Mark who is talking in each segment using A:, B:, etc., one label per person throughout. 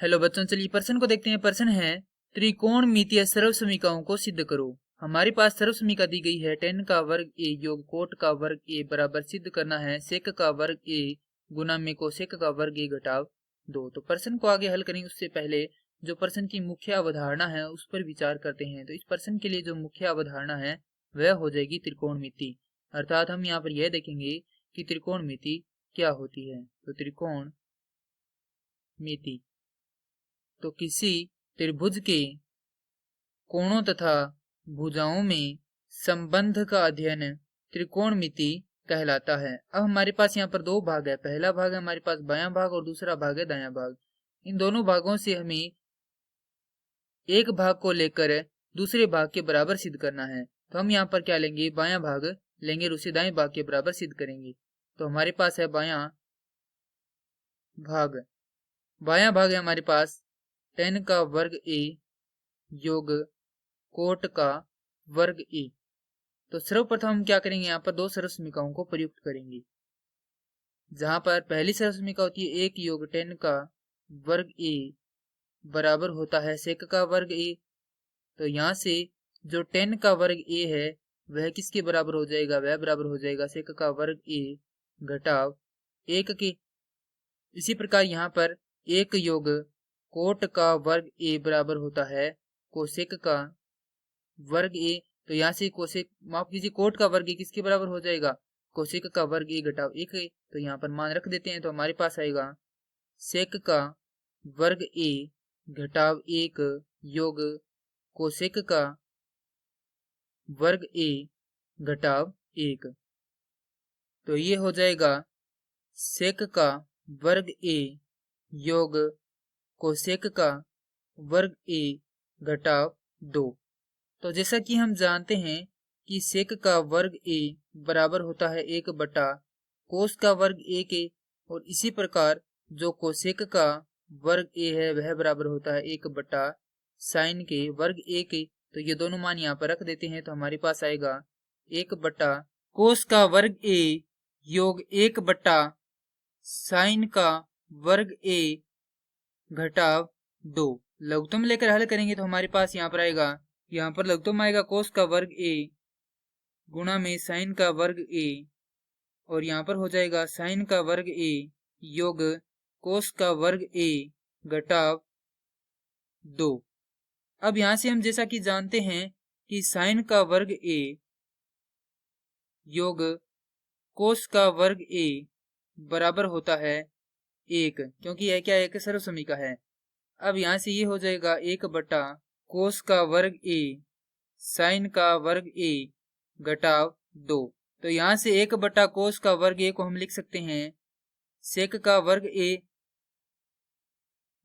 A: Hello बच्चों, चलिए प्रश्न को देखते हैं। प्रश्न है त्रिकोणमितीय सर्वसमीकरणों को सिद्ध करो। हमारे पास सर्वसमीकरण दी गई है tan का वर्ग a योग कोट का वर्ग a बराबर सिद्ध करना है sec का वर्ग a गुना में कोसेक का वर्ग a घटाव 2। तो प्रश्न को आगे हल करेंगे उससे पहले जो प्रश्न की मुख्य अवधारणा है उस पर विचार करते हैं। तो इस प्रश्न के लिए जो मुख्य अवधारणा है वह हो जाएगी त्रिकोणमिति। अर्थात हम यहाँ पर यह देखेंगे कि त्रिकोणमिति क्या होती है। तो त्रिकोणमिति तो किसी त्रिभुज के कोणों तथा भुजाओं में संबंध का अध्ययन त्रिकोणमिति कहलाता है। अब हमारे पास यहाँ पर दो भाग है। पहला भाग है हमारे पास बायां भाग और दूसरा भाग है दायां भाग। इन दोनों भागों से हमें एक भाग को लेकर दूसरे भाग के बराबर सिद्ध करना है। तो हम यहाँ पर क्या लेंगे, बायां भाग लेंगे और उसे दाएं भाग के बराबर सिद्ध करेंगे। तो हमारे पास है बायां भाग। बायां भाग है हमारे पास tan का वर्ग a योग कोट का वर्ग a। तो सर्वप्रथम हम क्या करेंगे, यहाँ पर दो सर्वसमीकरणों को प्रयुक्त करेंगे। जहां पर पहली सर्वसमीकरण होती है 1 योग tan का वर्ग a बराबर होता है sec का वर्ग a। तो यहाँ से जो tan का वर्ग a है वह किसके बराबर हो जाएगा, वह बराबर हो जाएगा sec का वर्ग a घटाव 1 के। इसी प्रकार यहाँ पर 1 योग कोट का वर्ग a बराबर होता है कोसेक का वर्ग a। तो यहाँ से कोसेक माफ कीजिए कोट का वर्ग a किसके बराबर हो जाएगा, कोसेक का वर्ग a घटाव 1। तो यहाँ पर मान रख देते हैं। तो हमारे पास आएगा सेक का वर्ग a घटाव 1 योग कोसेक का वर्ग a घटाव 1। तो ये हो जाएगा सेक का वर्ग a योग कोसेक का वर्ग a घटाव 2। तो जैसा कि हम जानते हैं कि सेक का वर्ग a बराबर होता है 1 बटा कोस का वर्ग a के, और इसी प्रकार जो कोसेक का वर्ग a है वह बराबर होता है 1 बटा साइन के वर्ग a के। तो ये दोनों मान यहाँ पर रख देते हैं। तो हमारे पास आएगा 1 बटा कोस का वर्ग a योग 1 बटा साइन का वर्ग a घटाव 2। लघुत्तम लेकर हल करेंगे तो हमारे पास यहाँ पर आएगा, यहाँ पर लघुत्तम आएगा कोस का वर्ग a गुणा में साइन का वर्ग a, और यहाँ पर हो जाएगा साइन का वर्ग a योग कोस का वर्ग a घटाव 2। अब यहाँ से हम जैसा कि जानते हैं कि साइन का वर्ग a योग कोस का वर्ग a बराबर होता है 1, क्योंकि यह क्या है, एक सर्वसमीकरण है। अब यहाँ से ये हो जाएगा 1 बटा कोस का वर्ग a साइन का वर्ग a घटाव 2। तो यहाँ से 1 बटा कोस का वर्ग a को हम लिख सकते हैं सेक का वर्ग a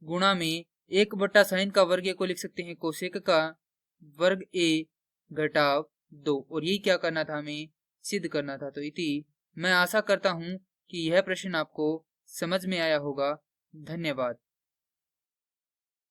A: गुणा में 1 बटा साइन का वर्ग a को लिख सकते हैं कोसेक का वर्ग a घटाव 2। और यही क्या करना था, हमें सिद्ध करना था। तो इति मैं आशा करता हूं कि यह प्रश्न आपको समझ में आया होगा। धन्यवाद।